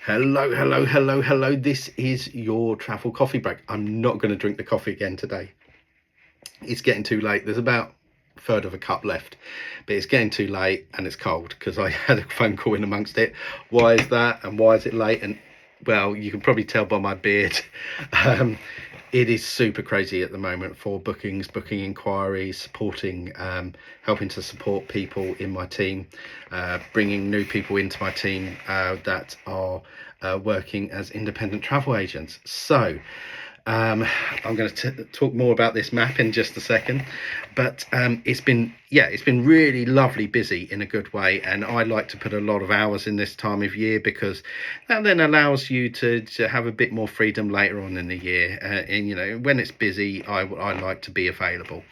Hello. This is your travel coffee break. I'm not going to drink the coffee again today. It's getting too late. There's about a third of a cup left, but it's getting too late and it's cold because I had a phone call in amongst it. Why is that and why is it late? And well, you can probably tell by my beard. Um, it is super crazy at the moment for bookings, booking inquiries, supporting, helping to support people in my team, bringing new people into my team that are working as independent travel agents. So I'm going to talk more about this map in just a second, but it's been really lovely busy in a good way, and I like to put a lot of hours in this time of year because that then allows you to have a bit more freedom later on in the year, and when it's busy I like to be available,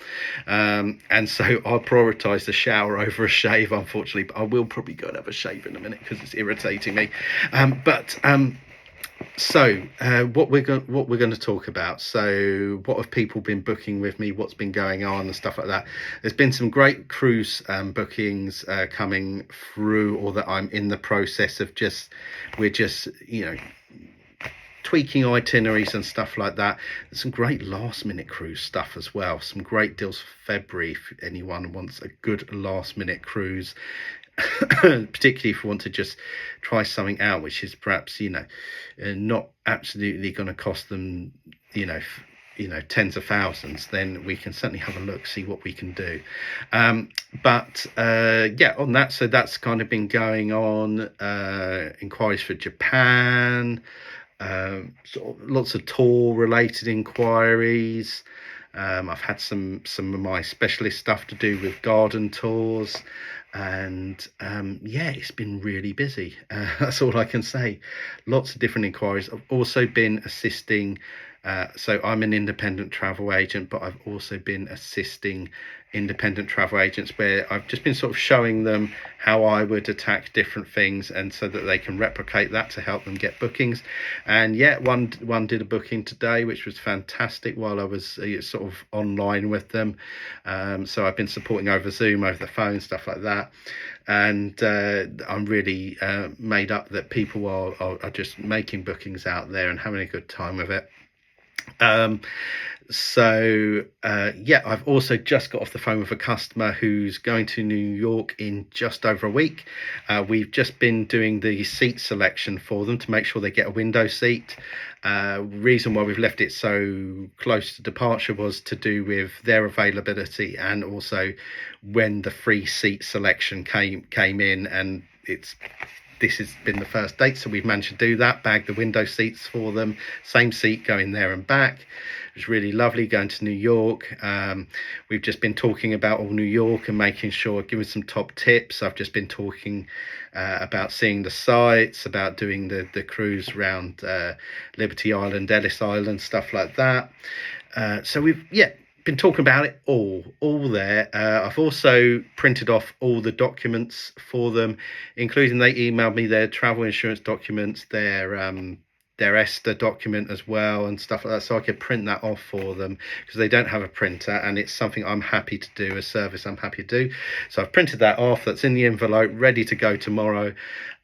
and so I'll prioritize the shower over a shave, unfortunately, but I will probably go and have a shave in a minute because it's irritating me. So what we're going to talk about. So what have people been booking with me? What's been going on and stuff like that? There's been some great cruise bookings coming through, or that I'm in the process of we're just tweaking itineraries and stuff like that. There's some great last minute cruise stuff as well. Some great deals for February if anyone wants a good last minute cruise. Particularly if you want to just try something out which is perhaps not absolutely going to cost them tens of thousands, then we can certainly have a look, see what we can do. On that, so that's kind of been going on. Inquiries for Japan, sort of lots of tour related inquiries. I've had some of my specialist stuff to do with garden tours, and it's been really busy. That's all I can say. Lots of different inquiries. I've also been assisting, so I'm an independent travel agent, but I've also been assisting independent travel agents where I've just been sort of showing them how I would attack different things, and so that they can replicate that to help them get bookings. And one did a booking today which was fantastic while I was sort of online with them. So I've been supporting over Zoom, over the phone, stuff like that, and I'm really made up that people are just making bookings out there and having a good time with it. I've also just got off the phone with a customer who's going to New York in just over a week. We've just been doing the seat selection for them to make sure they get a window seat. Reason why we've left it so close to departure was to do with their availability, and also when the free seat selection came in, and this has been the first date, so we've managed to do that, bag the window seats for them, same seat going there and back. It was really lovely going to New York. We've just been talking about all New York and making sure, giving some top tips. I've just been talking about seeing the sights, about doing the cruise around Liberty Island, Ellis Island, stuff like that. So we've been talking about it all there. I've also printed off all the documents for them, including they emailed me their travel insurance documents, their ESTA document as well, and stuff like that, so I could print that off for them because they don't have a printer, and it's something I'm happy to do, a service I'm happy to do. So I've printed that off. That's in the envelope, ready to go tomorrow.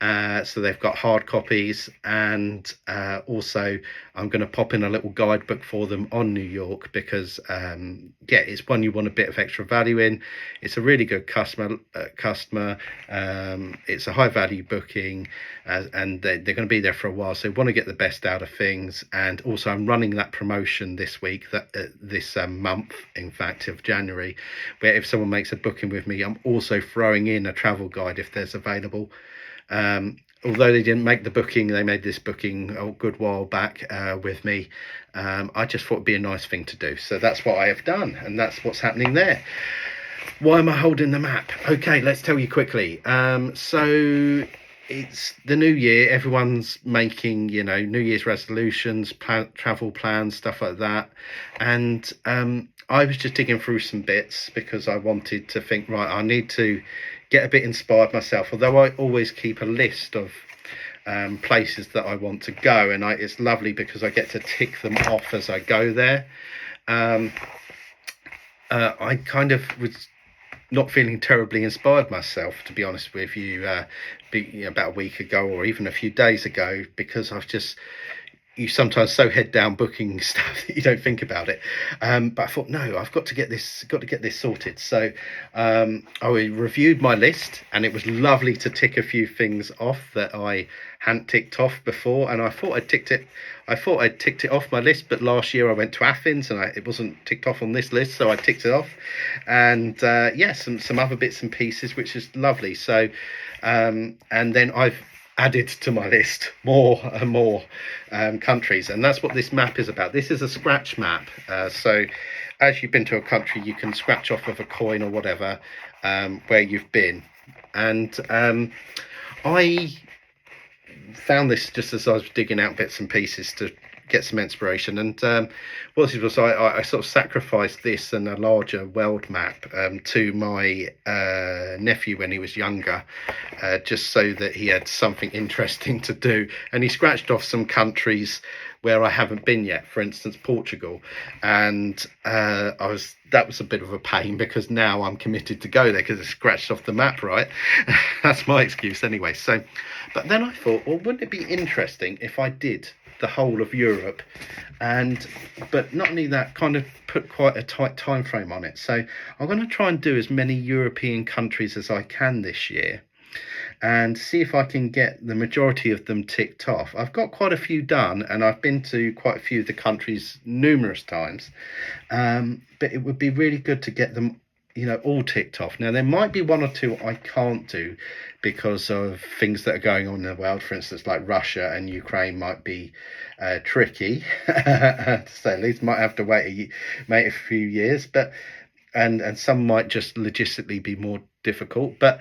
So they've got hard copies, and also I'm going to pop in a little guidebook for them on New York because it's one you want a bit of extra value in. It's a really good customer. It's a high value booking, and they're going to be there for a while, so they want to get the best out of things. And also I'm running that promotion this week, this month, in fact, of January, where if someone makes a booking with me, I'm also throwing in a travel guide if there's available. Although they didn't make the booking, they made this booking a good while back with me. I just thought it'd be a nice thing to do, so that's what I have done, and that's what's happening there. Why am I holding the map? Okay, let's tell you quickly. So it's the new year. Everyone's making New Year's resolutions, travel plans, stuff like that. And I was just digging through some bits because I wanted to think, right, I need to get a bit inspired myself, although I always keep a list of places that I want to go, and it's lovely because I get to tick them off as I go there. I kind of was not feeling terribly inspired myself, to be honest with you, about a week ago or even a few days ago, because I've just you sometimes so head down booking stuff that you don't think about it. But I thought, no, I've got to get this sorted. So I reviewed my list, and it was lovely to tick a few things off that I hadn't ticked off before. And I thought I'd ticked it off my list, but last year I went to Athens and it wasn't ticked off on this list, so I ticked it off. And yeah, some other bits and pieces, which is lovely. So and then I've added to my list more and more countries, and that's what this map is about. This is a scratch map, so as you've been to a country, you can scratch off of a coin or whatever where you've been. And I found this just as I was digging out bits and pieces to get some inspiration. And what it was, I sort of sacrificed this and a larger world map to my nephew when he was younger, just so that he had something interesting to do. And he scratched off some countries where I haven't been yet, for instance Portugal, and that was a bit of a pain, because now I'm committed to go there because it's scratched off the map, right? That's my excuse anyway. So but then I thought, well, wouldn't it be interesting if I did the whole of Europe, but not only that, kind of put quite a tight time frame on it. So I'm going to try and do as many European countries as I can this year, and see if I can get the majority of them ticked off. I've got quite a few done, and I've been to quite a few of the countries numerous times, but it would be really good to get them all ticked off. Now there might be one or two I can't do because of things that are going on in the world. For instance, like Russia and Ukraine might be tricky to say the least. Might have to wait a few years, but and some might just logistically be more difficult. But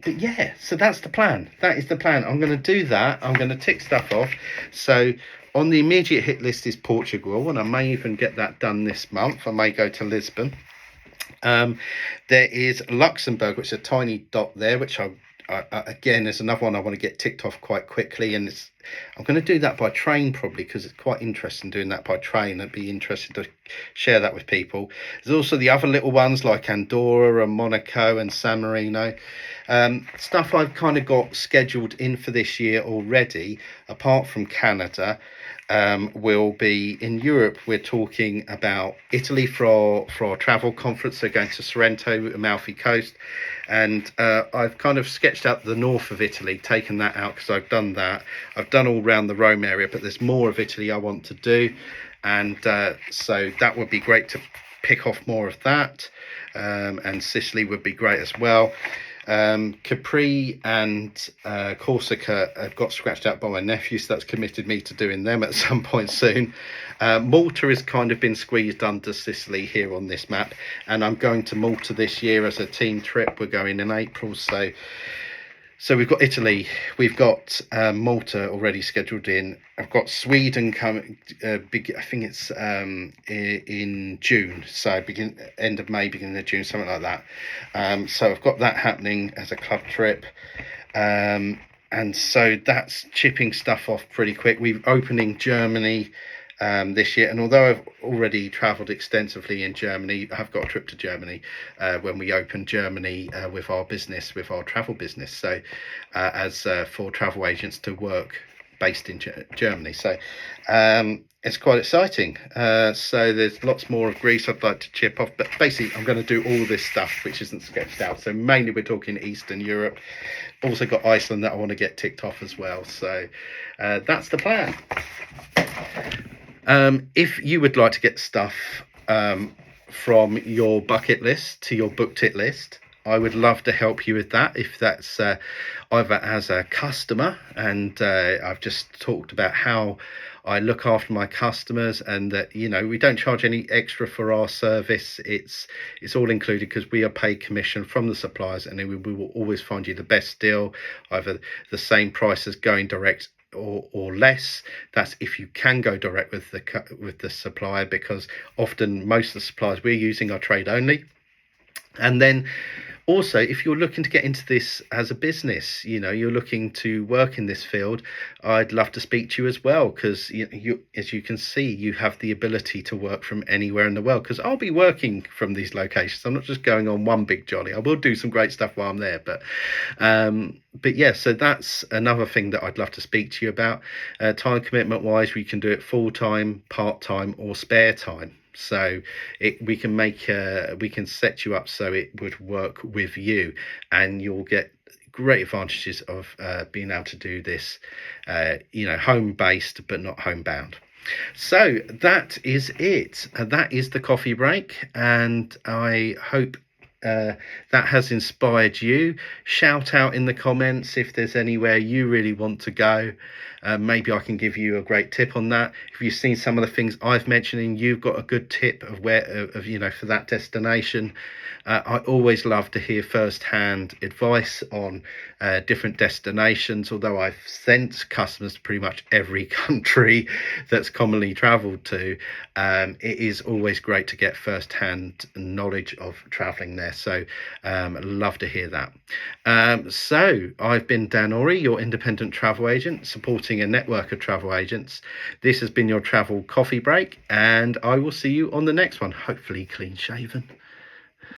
yeah, so that's the plan. That is the plan. I'm going to do that. I'm going to tick stuff off. So on the immediate hit list is Portugal, and I may even get that done this month. I may go to Lisbon. There is Luxembourg, which is a tiny dot there, which I again is another one I want to get ticked off quite quickly, and I'm going to do that by train probably, because it's quite interesting doing that by train. I'd be interested to share that with people. There's also the other little ones like Andorra and Monaco and San Marino. Stuff I've kind of got scheduled in for this year already, apart from Canada. Will be in Europe. We're talking about Italy for our travel conference. So going to Sorrento, Amalfi Coast, and I've kind of sketched out the north of Italy, taken that out because I've done that. I've done all around the Rome area, but there's more of Italy I want to do, and so that would be great to pick off more of that. And Sicily would be great as well. Capri and Corsica have got scratched out by my nephew, so that's committed me to doing them at some point soon. Malta has kind of been squeezed under Sicily here on this map, and I'm going to Malta this year as a team trip. We're going in April, so we've end Italy, we've got Malta already scheduled in. I've got Sweden coming. I think it's in June, so end of May, beginning of June, something like that. So I've got that happening as a club trip, and so that's chipping stuff off pretty quick. We're opening Germany this year, and although I've already travelled extensively in Germany, I've got a trip to Germany when we open Germany with our travel business, so as for travel agents to work based in Germany. So it's quite exciting. So there's lots more of Greece I'd like to chip off, but basically I'm going to do all this stuff which isn't sketched out. So mainly we're talking Eastern Europe. Also got Iceland that I want to get ticked off as well. So that's the plan. If you would like to get stuff from your bucket list to your booked it list, I would love to help you with that. If that's either as a customer, and I've just talked about how I look after my customers, and that we don't charge any extra for our service. It's all included because we are paid commission from the suppliers, and we will always find you the best deal, either the same price as going direct or less. That's if you can go direct with the supplier, because often most of the suppliers we're using are trade only. And then also, if you're looking to get into this as a business, you're looking to work in this field, I'd love to speak to you as well, because as you can see, you have the ability to work from anywhere in the world, because I'll be working from these locations. I'm not just going on one big jolly. I will do some great stuff while I'm there, but yeah, so that's another thing that I'd love to speak to you about. Time commitment wise, we can do it full time, part time, or spare time. So we can set you up so it would work with you, and you'll get great advantages of being able to do this, home based but not homebound. So that is it. That is the coffee break, and I hope that has inspired you. Shout out in the comments if there's anywhere you really want to go. Maybe I can give you a great tip on that. If you've seen some of the things I've mentioned and you've got a good tip of where, for that destination, I always love to hear first-hand advice on different destinations. Although I've sent customers to pretty much every country that's commonly travelled to, it is always great to get first-hand knowledge of travelling there. So love to hear that. So I've been Dan Ori, your independent travel agent, supporting a network of travel agents. This has been your travel coffee break, and I will see you on the next one, hopefully clean shaven.